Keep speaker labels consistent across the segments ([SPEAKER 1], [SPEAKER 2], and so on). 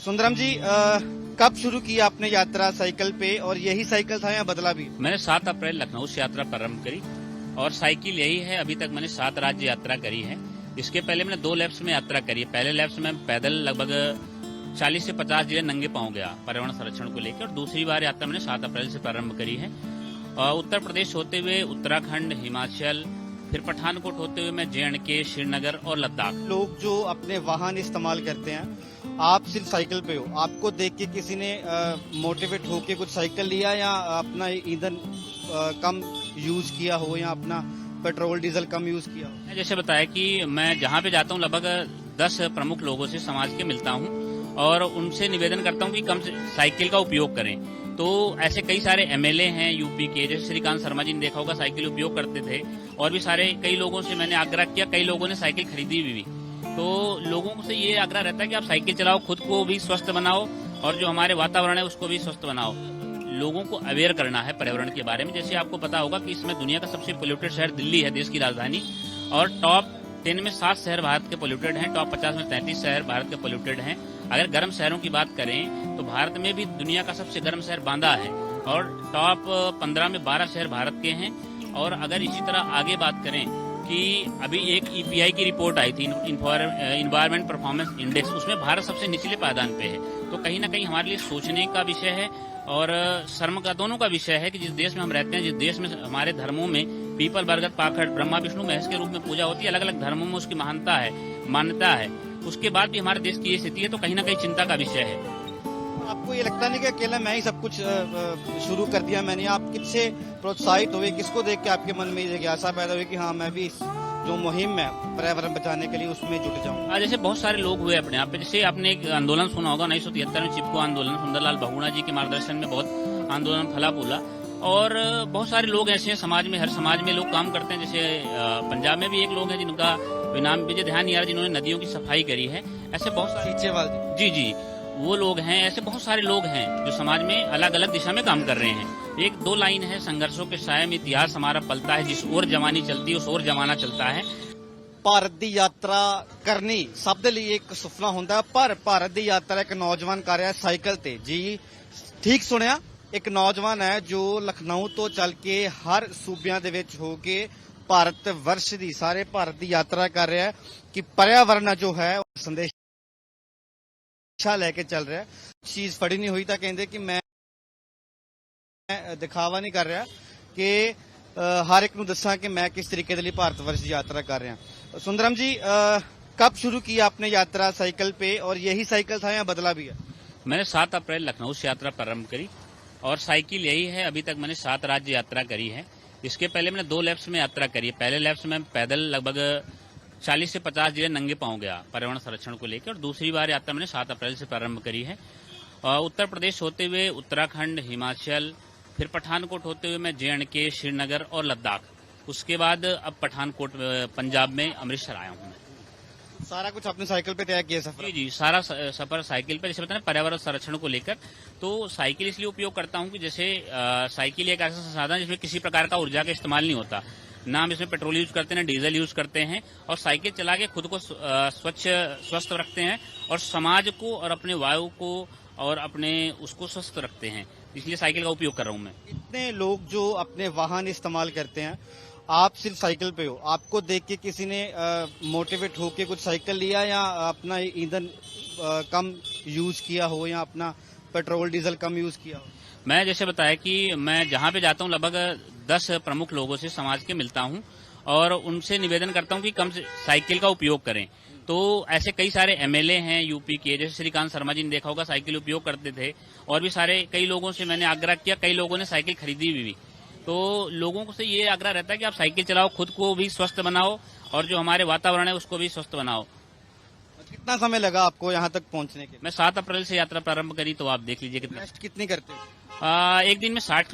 [SPEAKER 1] सुंदरम जी, कब शुरू की आपने यात्रा साइकिल पे, और यही साइकिल था या बदला भी?
[SPEAKER 2] मैंने 7 अप्रैल लखनऊ से यात्रा प्रारंभ करी और साइकिल यही है। अभी तक मैंने 7 राज्य यात्रा करी है। इसके पहले मैंने 2 लैप्स में यात्रा करी है। पहले लैप्स में पैदल लगभग 40 से 50 जिले नंगे पांव गया पर्यावरण संरक्षण को लेकर, और दूसरी बार यात्रा मैंने 7 अप्रैल से प्रारंभ करी है। उत्तर प्रदेश होते हुए उत्तराखंड, हिमाचल, फिर पठानकोट होते हुए मैं J&K, श्रीनगर और लद्दाख।
[SPEAKER 1] लोग जो अपने वाहन इस्तेमाल करते हैं, आप सिर्फ साइकिल पे हो, आपको देख के किसी ने मोटिवेट होके कुछ साइकिल लिया, या अपना ईंधन कम यूज किया हो, या अपना पेट्रोल डीजल कम यूज किया हो?
[SPEAKER 2] जैसे बताया कि मैं जहाँ पे जाता हूँ लगभग 10 प्रमुख लोगों से समाज के मिलता हूँ और उनसे निवेदन करता हूँ कि कम से साइकिल का उपयोग करें। तो ऐसे कई सारे एमएलए हैं यूपी के, जैसे श्रीकांत शर्मा जी ने देखा होगा साइकिल उपयोग करते थे, और भी सारे कई लोगों से मैंने आग्रह किया, कई लोगों ने साइकिल खरीदी भी। तो लोगों से ये आग्रह रहता है कि आप साइकिल चलाओ, खुद को भी स्वस्थ बनाओ और जो हमारे वातावरण है उसको भी स्वस्थ बनाओ। लोगों को अवेयर करना है पर्यावरण के बारे में। जैसे आपको पता होगा कि इसमें दुनिया का सबसे पोल्यूटेड शहर दिल्ली है, देश की राजधानी, और टॉप 10 में 7 शहर भारत के पोल्यूटेड हैं, टॉप 50 में 33 शहर भारत के पोल्यूटेड हैं। अगर गर्म शहरों की बात करें तो भारत में भी दुनिया का सबसे गर्म शहर बांदा है, और टॉप 15 में 12 शहर भारत के हैं। और अगर इसी तरह आगे बात करें कि अभी एक EPI की रिपोर्ट आई थी, इन्वायरमेंट परफॉर्मेंस इंडेक्स, उसमें भारत सबसे निचले पायदान पे है। तो कहीं ना कहीं हमारे लिए सोचने का विषय है और शर्म का, दोनों का विषय है कि जिस देश में हम रहते हैं, जिस देश में हमारे धर्मों में पीपल, बरगद, पाखड़, ब्रह्मा, विष्णु, महेश के रूप में पूजा होती है, अलग अलग धर्मों में उसकी महानता है, मान्यता है, उसके बाद भी हमारे देश की ये स्थिति है, तो कहीं ना कहीं चिंता का विषय है।
[SPEAKER 1] आपको ये लगता नहीं कि अकेला मैं ही सब कुछ शुरू कर दिया मैंने? आप किससे प्रोत्साहित हुए, किसको देख के आपके मन में ये जिज्ञासा पैदा हुई कि हाँ मैं भी जो मुहिम है पर्यावरण बचाने के लिए उसमें जुट जाऊं?
[SPEAKER 2] जैसे बहुत सारे लोग हुए अपने आप पे। जैसे आपने एक आंदोलन सुना होगा 1973 में, चिपको आंदोलन, सुंदरलाल बहुगुणा जी के मार्गदर्शन में बहुत आंदोलन फला फूला, और बहुत सारे लोग ऐसे हैं समाज में, हर समाज में लोग काम करते हैं। जैसे पंजाब में भी एक लोग हैं जिनका नाम मुझे ध्यान नहीं आ रहा, जिन्होंने नदियों की सफाई करी है। ऐसे बहुत सारे, जी वो लोग हैं। ऐसे बहुत सारे लोग हैं जो समाज में अलग अलग दिशा में काम कर रहे हैं। 1-2 लाइन है, संघर्षों के साए में इतिहास हमारा पलता है, जिस ओर जवानी चलती है उस ओर जमाना चलता है।
[SPEAKER 1] ਭਾਰਤ ਦੀ ਯਾਤਰਾ ਕਰਨੀ ਸਭ ਦੇ ਲਈ ਇੱਕ ਸੁਪਨਾ ਹੁੰਦਾ ਹੈ, ਪਰ ਭਾਰਤ ਦੀ ਯਾਤਰਾ ਇੱਕ ਨੌਜਵਾਨ ਕਰ ਰਿਹਾ ਸਾਈਕਲ ਤੇ। ਜੀ ਠੀਕ ਸੁਣਿਆ, ਇੱਕ ਨੌਜਵਾਨ ਹੈ ਜੋ ਲਖਨਊ ਤੋਂ ਚੱਲ ਕੇ ਹਰ ਸੂਬਿਆਂ ਦੇ ਵਿੱਚ ਹੋ ਕੇ ਭਾਰਤ ਵਰਸ਼ ਦੀ, ਸਾਰੇ ਭਾਰਤ ਦੀ ਯਾਤਰਾ ਕਰ ਰਿਹਾ ਹੈ ਕਿ पर्यावरण ਜੋ ਹੈ ਸੰਦੇਸ਼ ਲੈ ਕੇ ਚੱਲ ਰਿਹਾ ਹੈ। ਚੀਜ਼ ਫੜੀ ਨਹੀਂ ਹੋਈ ਤਾਂ ਕਹਿੰਦੇ ਕਿ ਮੈਂ ਦਿਖਾਵਾ ਨਹੀਂ ਕਰ ਰਿਹਾ, ਕਿ हर एक ਨੂੰ ਦੱਸਾਂ कि मैं किस तरीके ਦੇ ਲਈ ਭਾਰਤ ਵਰਸ਼ ਦੀ यात्रा कर रहा। सुंदरम जी, कब शुरू की आपने यात्रा साइकिल पे, और यही साइकिल था या बदला भी है?
[SPEAKER 2] मैंने 7 अप्रैल लखनऊ से यात्रा प्रारंभ करी और साइकिल यही है। अभी तक मैंने 7 राज्य यात्रा करी है। इसके पहले मैंने 2 लैप्स में यात्रा करी है। पहले लैप्स में पैदल लगभग 40 से 50 जिले नंगे पांव गया पर्यावरण संरक्षण को लेकर, और दूसरी बार यात्रा मैंने 7 अप्रैल से प्रारंभ करी है। उत्तर प्रदेश होते हुए उत्तराखंड, हिमाचल, फिर पठानकोट होते हुए मैं J&K, श्रीनगर और लद्दाख, उसके बाद अब पठानकोट पंजाब में अमृतसर आया हूँ मैं।
[SPEAKER 1] सारा कुछ अपने साइकिल पे तय किया सफर?
[SPEAKER 2] जी, सारा सफर साइकिल पे। जैसे बताया पर्यावरण संरक्षण को लेकर, तो साइकिल इसलिए उपयोग करता हूँ कि जैसे साइकिल एक ऐसा संसाधन जिसमें किसी प्रकार का ऊर्जा का इस्तेमाल नहीं होता, ना हम इसमें पेट्रोल यूज करते हैं, ना डीजल यूज करते हैं, और साइकिल चला के खुद को स्वस्थ रखते हैं और समाज को और अपने वायु को और अपने उसको स्वस्थ रखते हैं। इसलिए साइकिल का उपयोग कर रहा हूँ मैं।
[SPEAKER 1] इतने लोग जो अपने वाहन इस्तेमाल करते हैं, आप सिर्फ साइकिल पे हो, आपको देख के किसी ने मोटिवेट होके कुछ साइकिल लिया, या अपना ईंधन कम यूज किया हो, या अपना पेट्रोल डीजल कम यूज किया हो?
[SPEAKER 2] मैं जैसे बताया कि मैं जहाँ पे जाता हूँ लगभग 10 प्रमुख लोगों से समाज के मिलता हूँ और उनसे निवेदन करता हूँ कि कम से साइकिल का उपयोग करें। तो ऐसे कई सारे एमएलए हैं यूपी के, जैसे श्रीकांत शर्मा जी ने देखा होगा साइकिल उपयोग करते थे, और भी सारे कई लोगों से मैंने आग्रह किया, कई लोगों ने साइकिल खरीदी भी। तो लोगों से ये आग्रह रहता है कि आप साइकिल चलाओ, खुद को भी स्वस्थ बनाओ और जो हमारे वातावरण है उसको भी स्वस्थ बनाओ।
[SPEAKER 1] कितना समय लगा आपको यहाँ तक पहुँचने के?
[SPEAKER 2] मैं 7 अप्रैल से यात्रा प्रारंभ करी, तो आप देख लीजिए कितना।
[SPEAKER 1] रेस्ट कितनी करते हो?
[SPEAKER 2] एक दिन में 60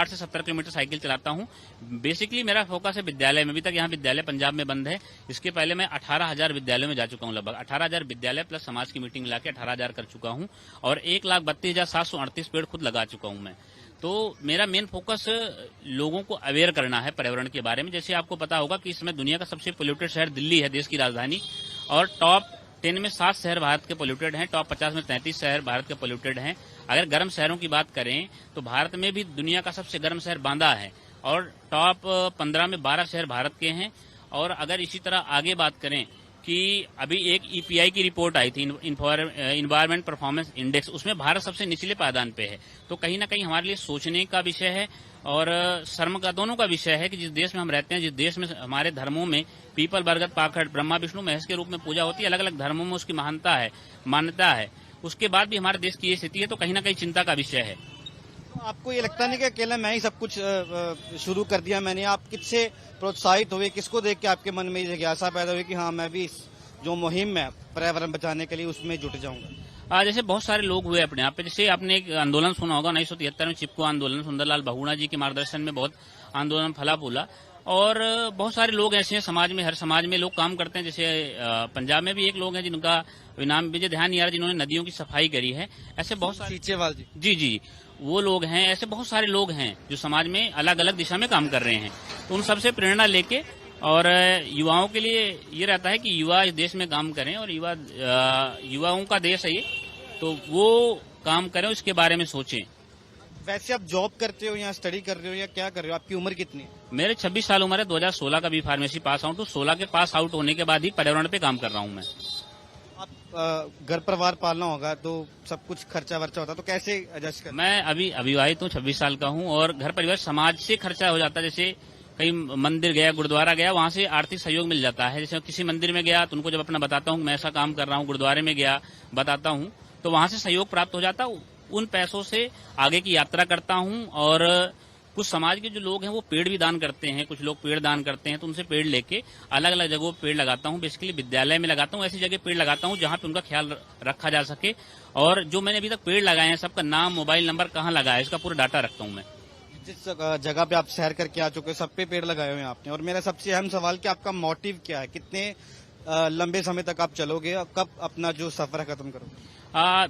[SPEAKER 2] से 70 किलोमीटर साइकिल चलाता हूँ। बेसिकली मेरा फोकस है विद्यालय में। अभी तक यहाँ विद्यालय पंजाब में बंद है। इसके पहले मैं 18,000 विद्यालयों में जा चुका हूँ। लगभग 18,000 विद्यालय प्लस समाज की मीटिंग मिला के 18,000 कर चुका हूँ, और 1,32,738 पेड़ खुद लगा चुका हूँ मैं। तो मेरा मेन फोकस लोगों को अवेयर करना है पर्यावरण के बारे में। जैसे आपको पता होगा कि इसमें दुनिया का सबसे पोल्यूटेड शहर दिल्ली है, देश की राजधानी, और टॉप 10 में 7 शहर भारत के पोल्यूटेड हैं, टॉप 50 में 33 शहर भारत के पोल्यूटेड हैं। अगर गर्म शहरों की बात करें तो भारत में भी दुनिया का सबसे गर्म शहर बांदा है और टॉप 15 में 12 शहर भारत के हैं। और अगर इसी तरह आगे बात करें कि अभी एक ईपीआई की रिपोर्ट आई थी, इन्वायरमेंट परफॉर्मेंस इंडेक्स, उसमें भारत सबसे निचले पायदान पे है। तो कहीं ना कहीं हमारे लिए सोचने का विषय है और शर्म का, दोनों का विषय है कि जिस देश में हम रहते हैं, जिस देश में हमारे धर्मों में पीपल, बरगद, पाखड़, ब्रह्मा, विष्णु, महेश के रूप में पूजा होती है, अलग अलग धर्मों में उसकी महानता है, मान्यता है, उसके बाद भी हमारे देश की ये स्थिति है, तो कहीं ना कहीं चिंता का विषय है।
[SPEAKER 1] तो आपको ये लगता नहीं कि अकेला मैं ही सब कुछ शुरू कर दिया मैंने? आप किससे प्रोत्साहित हुए, किसको देख के आपके मन में ये जिज्ञासा पैदा हुई कि हाँ मैं भी इस जो मुहिम है पर्यावरण बचाने के लिए उसमें जुट जाऊंगा?
[SPEAKER 2] जैसे बहुत सारे लोग हुए अपने आप पे, जैसे आपने एक आंदोलन सुना होगा 1973 में चिपको आंदोलन, सुंदरलाल बहुगुणा जी के मार्गदर्शन में बहुत आंदोलन फला फूला। और बहुत सारे लोग ऐसे हैं समाज में, हर समाज में लोग काम करते हैं। जैसे पंजाब में भी एक लोग हैं जिनका नाम मुझे ध्यान नहीं आ रहा, जिन्होंने नदियों की सफाई करी है। ऐसे बहुत सारे,
[SPEAKER 1] सीचेवाल जी,
[SPEAKER 2] जी, वो लोग हैं। ऐसे बहुत सारे लोग हैं जो समाज में अलग अलग दिशा में काम कर रहे हैं। तो उन सबसे प्रेरणा लेके और युवाओं के लिए ये रहता है कि युवा इस देश में काम करें और युवाओं का देश है ये, तो वो काम करें, इसके बारे में सोचें।
[SPEAKER 1] वैसे आप जॉब करते हो या स्टडी कर रहे हो या क्या कर रहे हो? आपकी उम्र कितनी है?
[SPEAKER 2] मेरे 26 साल उम्र है, 2016 का बी फार्मेसी पास आउट हूँ। 16 के पास आउट होने के बाद ही पर्यावरण पे काम कर रहा हूँ मैं।
[SPEAKER 1] आप घर परिवार पालना होगा तो सब कुछ खर्चा वर्चा होता है, तो कैसे एडजस्ट कर?
[SPEAKER 2] मैं अभी अविवाहित हूँ, 26 साल का हूँ और घर परिवार समाज से खर्चा हो जाता है। जैसे कहीं मंदिर गया, गुरुद्वारा गया, वहां से आर्थिक सहयोग मिल जाता है। जैसे किसी मंदिर में गया तो उनको जब अपना बताता हूँ मैं ऐसा काम कर रहा हूँ, गुरुद्वारे में गया बताता हूँ, तो वहां से सहयोग प्राप्त हो जाता है। उन पैसों से आगे की यात्रा करता हूँ। और कुछ समाज के जो लोग हैं वो पेड़ भी दान करते हैं, कुछ लोग पेड़ दान करते हैं, तो उनसे पेड़ लेके अलग अलग जगहों पर पेड़ लगाता हूँ। बेसिकली विद्यालय में लगाता हूँ, ऐसी जगह पेड़ लगाता हूँ जहाँ पे उनका ख्याल रखा जा सके। और जो मैंने अभी तक पेड़ लगाए हैं सबका नाम, मोबाइल नंबर, कहाँ लगाया है, इसका पूरा डाटा रखता हूँ मैं।
[SPEAKER 1] जिस जगह पे आप सैर करके आ चुके हो सब पे पेड़ लगाए हुए हैं आपने, और मेरा सबसे अहम सवाल कि आपका मोटिव क्या है? कितने लंबे समय तक आप चलोगे और कब अपना जो सफर है खत्म करोगे?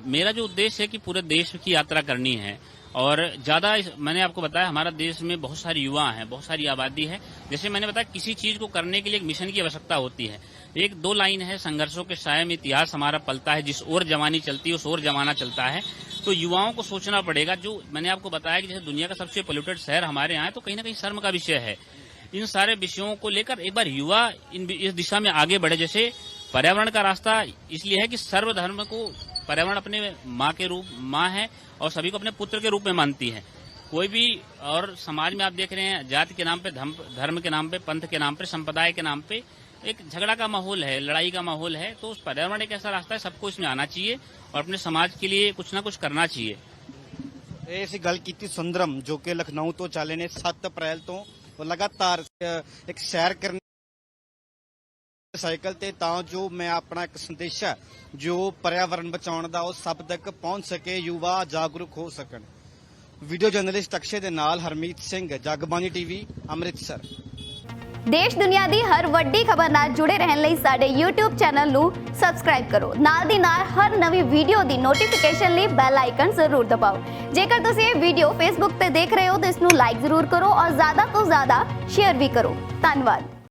[SPEAKER 2] मेरा जो उद्देश्य है कि पूरे देश की यात्रा करनी है और ज्यादा, मैंने आपको बताया हमारा देश में बहुत सारे युवा हैं, बहुत सारी आबादी है। जैसे मैंने बताया किसी चीज को करने के लिए एक मिशन की आवश्यकता होती है। एक दो लाइन है, संघर्षों के साये में इतिहास हमारा पलता है, जिस ओर जवानी चलती है उस ओर जमाना चलता है। तो युवाओं को सोचना पड़ेगा। जो मैंने आपको बताया कि जैसे दुनिया का सबसे पोल्यूटेड शहर हमारे यहाँ है, तो कहीं ना कहीं शर्म का विषय है। इन सारे विषयों को लेकर एक बार युवा इस दिशा में आगे बढ़े। जैसे पर्यावरण का रास्ता इसलिए है कि सर्वधर्म को पर्यावरण अपने माँ है और सभी को अपने पुत्र के रूप में मानती है। कोई भी, और समाज में आप देख रहे हैं जाति के नाम पे, धर्म के नाम पे, पंथ के नाम पे, संप्रदाय के नाम पे एक झगड़ा का माहौल है, लड़ाई का माहौल है। तो उस पर्यावरण एक ऐसा रास्ता है, सबको इसमें आना चाहिए और अपने समाज के लिए कुछ ना कुछ करना चाहिए।
[SPEAKER 1] ऐसी गल की सुंदरम जो कि लखनऊ तो चाले ने 7 अप्रैल तो लगातार एक सैर करने साइकिल ते ਤਾਂ जो मैं अपना एक संदेश है जो पर्यावरण बचाने का सब तक पहुंच सके, युवा जागरूक हो सकन। वीडियो जर्नलिस्ट अक्षय ਦੇ ਨਾਲ ਹਰਮੀਤ ਸਿੰਘ, ਜਗਬਾਣੀ ਟੀਵੀ, ਅੰਮ੍ਰਿਤਸਰ।
[SPEAKER 3] देश दुनिया दी हर वड्डी खबर नाल जुड़े रहने लई साडे YouTube चैनल नू सबसक्राइब करो। नाल दी नाल हर नवी वीडियो दी नोटिफिकेशन लई बेल आइकन जरूर दबाओ। जेकर तुसीं ये वीडियो फेसबुक ते देख रहे हो तो इसनू लाइक जरूर करो और ज्यादा तो ज्यादा शेयर भी करो। धन्यवाद।